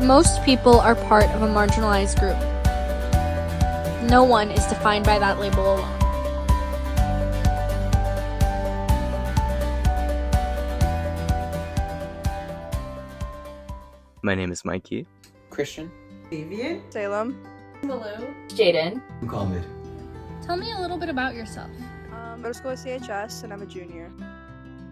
Most people are part of a marginalized group. No one is defined by that label alone. My name is Mikey. Christian. Vivian. Salem. Mele. Jadiene. Muhammad. Tell me a little bit about yourself. I go to school at CHS and I'm a junior.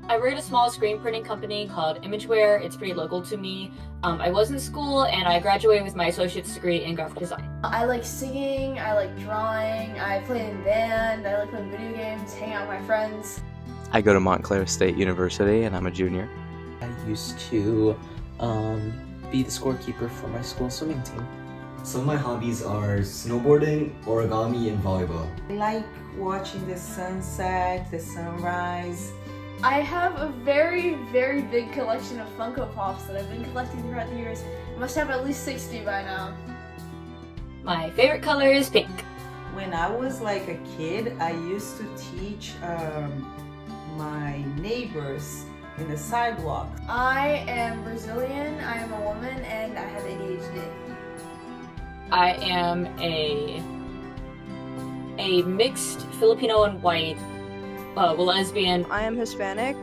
I work at a small screen printing company called Interviewees. It's pretty local to me. I was in school and I graduated with my associate's degree in graphic design. I like singing, I like drawing, I play in band, I like playing video games, hang out with my friends. I go to Montclair State University and I'm a junior. I used to be the scorekeeper for my school swimming team. Some of my hobbies are snowboarding, origami, and volleyball. I like watching the sunset, the sunrise. I have a very, very big collection of Funko Pops that I've been collecting throughout the years. I must have at least 60 by now. My favorite color is pink. When I was like a kid, I used to teach my neighbors in the sidewalk. I am Brazilian, I am a woman, and I have ADHD. I am a mixed Filipino and white lesbian. I am Hispanic,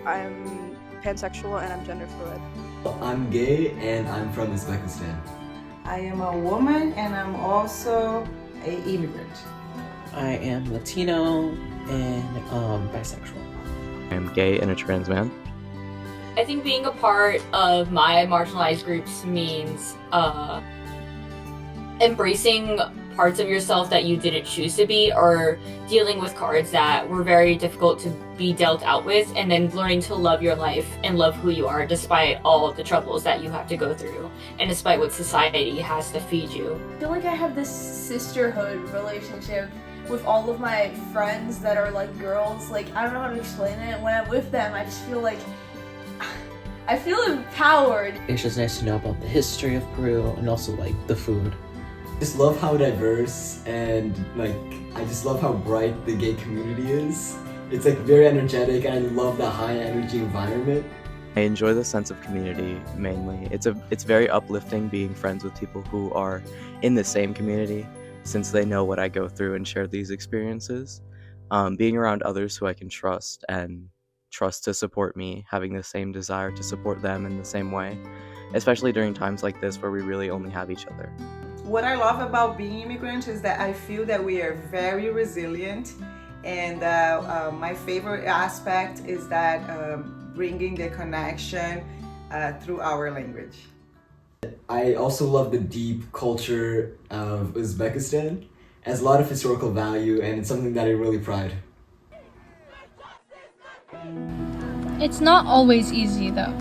I'm pansexual, and I'm gender fluid. I'm gay and I'm from Uzbekistan. I am a woman and I'm also an immigrant. I am Latino and bisexual. I am gay and a trans man. I think being a part of my marginalized groups means embracing parts of yourself that you didn't choose to be, or dealing with cards that were very difficult to be dealt out with, and then learning to love your life and love who you are despite all of the troubles that you have to go through and despite what society has to feed you. I feel like I have this sisterhood relationship with all of my friends that are like girls. Like, I don't know how to explain it. When I'm with them, I just feel like I feel empowered. It's just nice to know about the history of Peru and also like the food. Just love how diverse and I just love how bright the gay community is. It's very energetic and I love the high energy environment. I enjoy the sense of community mainly. It's very uplifting being friends with people who are in the same community, since they know what I go through and share these experiences. Being around others who I can trust and trust to support me, having the same desire to support them in the same way, especially during times like this where we really only have each other. What I love about being immigrant is that I feel that we are very resilient, and my favorite aspect is that bringing the connection through our language. I also love the deep culture of Uzbekistan. It has a lot of historical value and it's something that I really pride. It's not always easy though.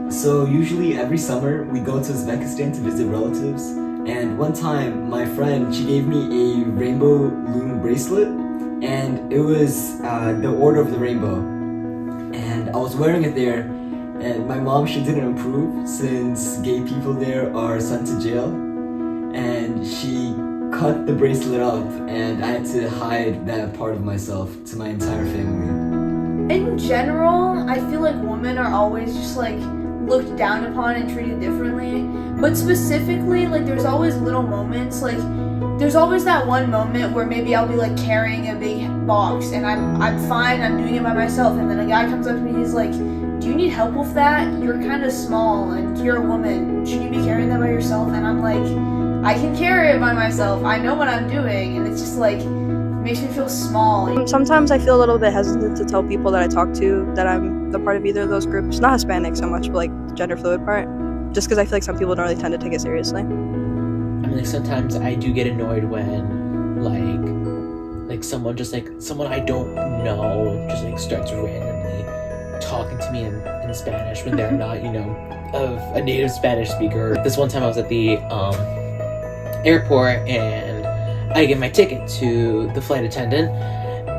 So usually every summer we go to Uzbekistan to visit relatives, and one time my friend, she gave me a rainbow loom bracelet, and it was the Order of the Rainbow, and I was wearing it there, and my mom, she didn't approve since gay people there are sent to jail, and she cut the bracelet up and I had to hide that part of myself to my entire family. In general, I feel like women are always just like looked down upon and treated differently, but specifically, like, there's always little moments, like there's always that one moment where maybe I'll be like carrying a big box and I'm fine, I'm doing it by myself, and then a guy comes up to me, he's like, do you need help with that? You're kind of small and you're a woman, should you be carrying that by yourself? And I'm like, I can carry it by myself, I know what I'm doing, and it's just like makes me feel small. Sometimes I feel a little bit hesitant to tell people that I talk to that I'm the part of either of those groups. Not Hispanic so much, but like the gender fluid part. Just because I feel like some people don't really tend to take it seriously. I mean, like sometimes I do get annoyed when like someone I don't know just like starts randomly talking to me in Spanish when they're not, of a native Spanish speaker. This one time I was at the airport and I gave my ticket to the flight attendant,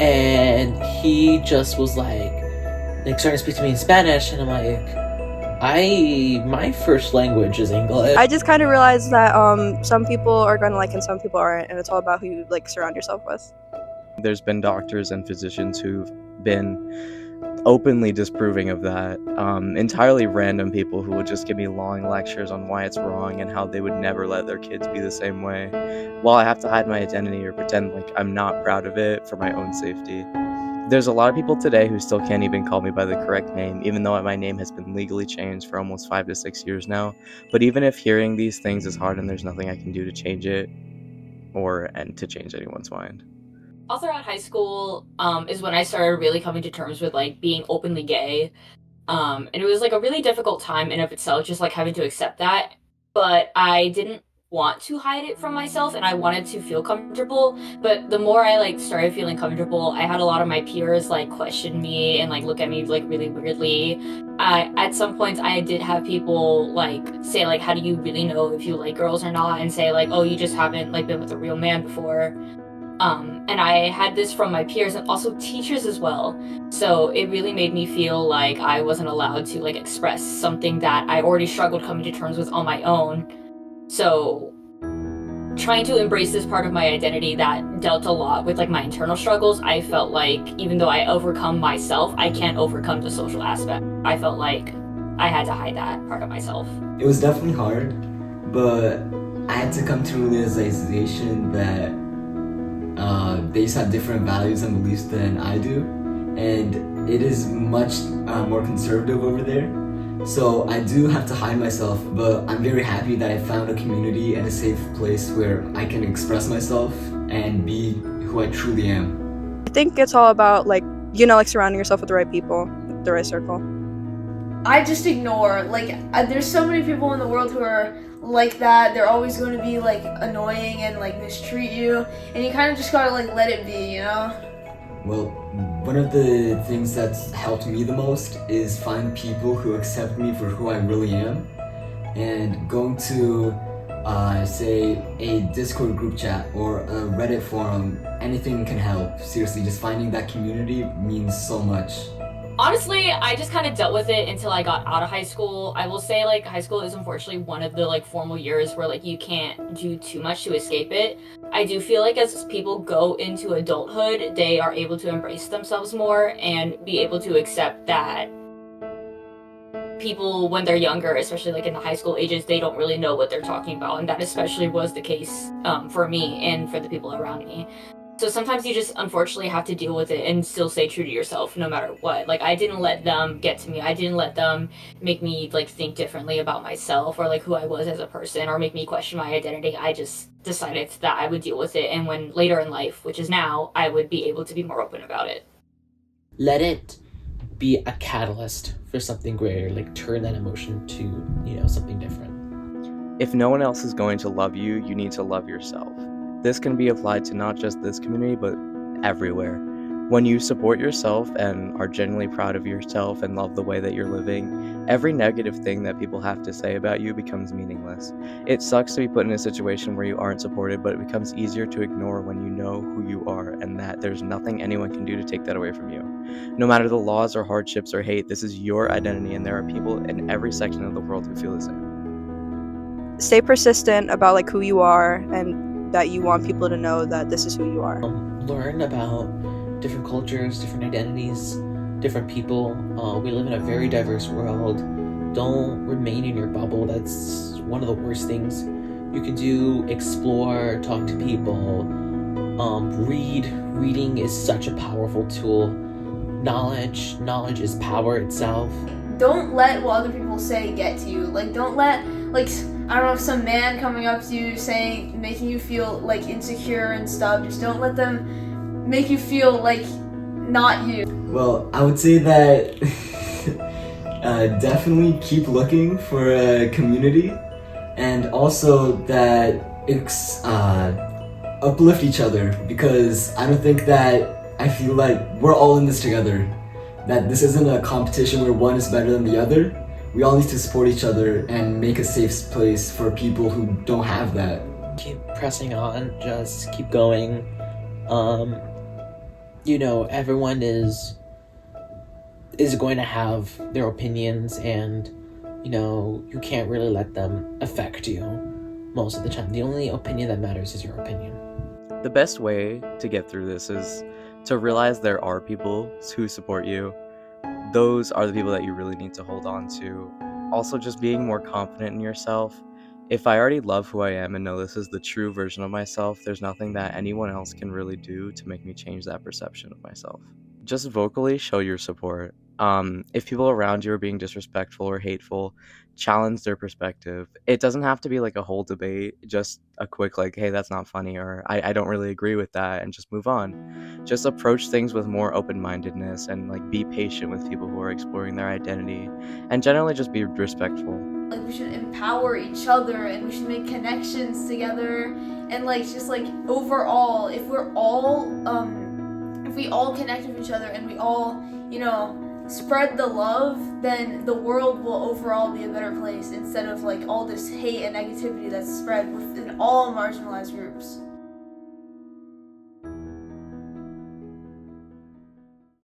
and he just was like starting to speak to me in Spanish, and I'm like, My first language is English. I just kind of realized that some people are gonna like and some people aren't, and it's all about who you like surround yourself with. There's been doctors and physicians who've been openly disproving of that. Entirely random people who would just give me long lectures on why it's wrong and how they would never let their kids be the same way, while I have to hide my identity or pretend like I'm not proud of it for my own safety. There's a lot of people today who still can't even call me by the correct name, even though my name has been legally changed for almost 5 to 6 years now. But even if hearing these things is hard and there's nothing I can do to change it and to change anyone's mind. All throughout high school is when I started really coming to terms with like being openly gay. And it was like a really difficult time in of itself, just like having to accept that. But I didn't want to hide it from myself, and I wanted to feel comfortable. But the more I like started feeling comfortable, I had a lot of my peers like question me and like look at me like really weirdly. At some points I did have people like say like, how do you really know if you like girls or not, and say like, oh, you just haven't like been with a real man before. And I had this from my peers and also teachers as well. So it really made me feel like I wasn't allowed to like express something that I already struggled coming to terms with on my own. So trying to embrace this part of my identity that dealt a lot with like my internal struggles, I felt like even though I overcome myself, I can't overcome the social aspect. I felt like I had to hide that part of myself. It was definitely hard, but I had to come to a realization that they just have different values and beliefs than I do, and it is much more conservative over there. So I do have to hide myself, but I'm very happy that I found a community and a safe place where I can express myself and be who I truly am. I think it's all about like surrounding yourself with the right people, the right circle. I just ignore, there's so many people in the world who are like that. They're always going to be like annoying and like mistreat you, and you kind of just gotta like let it be, Well, one of the things that's helped me the most is find people who accept me for who I really am, and going to say a Discord group chat or a Reddit forum, anything can help. Seriously, just finding that community means so much. Honestly, I just kind of dealt with it until I got out of high school. I will say, like, high school is unfortunately one of the, like, formal years where, like, you can't do too much to escape it. I do feel like as people go into adulthood, they are able to embrace themselves more and be able to accept that people, when they're younger, especially, like, in the high school ages, they don't really know what they're talking about. And that especially was the case for me and for the people around me. So sometimes you just unfortunately have to deal with it and still stay true to yourself no matter what. Like, I didn't let them get to me. I didn't let them make me, like, think differently about myself or, like, who I was as a person or make me question my identity. I just decided that I would deal with it, and when later in life, which is now, I would be able to be more open about it. Let it be a catalyst for something greater. Like, turn that emotion to, something different. If no one else is going to love you, you need to love yourself. This can be applied to not just this community, but everywhere. When you support yourself and are genuinely proud of yourself and love the way that you're living, every negative thing that people have to say about you becomes meaningless. It sucks to be put in a situation where you aren't supported, but it becomes easier to ignore when you know who you are and that there's nothing anyone can do to take that away from you. No matter the laws or hardships or hate, this is your identity, and there are people in every section of the world who feel the same. Stay persistent about like who you are and that you want people to know that this is who you are. Learn about different cultures, different identities, different people. We live in a very diverse world. Don't remain in your bubble. That's one of the worst things you can do. Explore, talk to people, read. Reading is such a powerful tool. Knowledge is power itself. Don't let what other people say get to you. Like, don't let, like, I don't know, some man coming up to you making you feel like insecure and stuff. Just don't let them make you feel like not you. Well, I would say that definitely keep looking for a community, and also that uplift each other, because I feel like we're all in this together. That this isn't a competition where one is better than the other. We all need to support each other and make a safe place for people who don't have that. Keep pressing on, just keep going. Everyone is going to have their opinions, and you can't really let them affect you most of the time. The only opinion that matters is your opinion. The best way to get through this is to realize there are people who support you. Those are the people that you really need to hold on to. Also, just being more confident in yourself. If I already love who I am and know this is the true version of myself, there's nothing that anyone else can really do to make me change that perception of myself. Just vocally show your support. If people around you are being disrespectful or hateful, challenge their perspective. It doesn't have to be like a whole debate, just a quick, like, hey, that's not funny, or I don't really agree with that, and just move on. Just approach things with more open-mindedness and like be patient with people who are exploring their identity, and generally just be respectful. Like, we should empower each other, and we should make connections together, and like just like overall, if we all connect with each other and we all, spread the love, then the world will overall be a better place instead of like all this hate and negativity that's spread within all marginalized groups.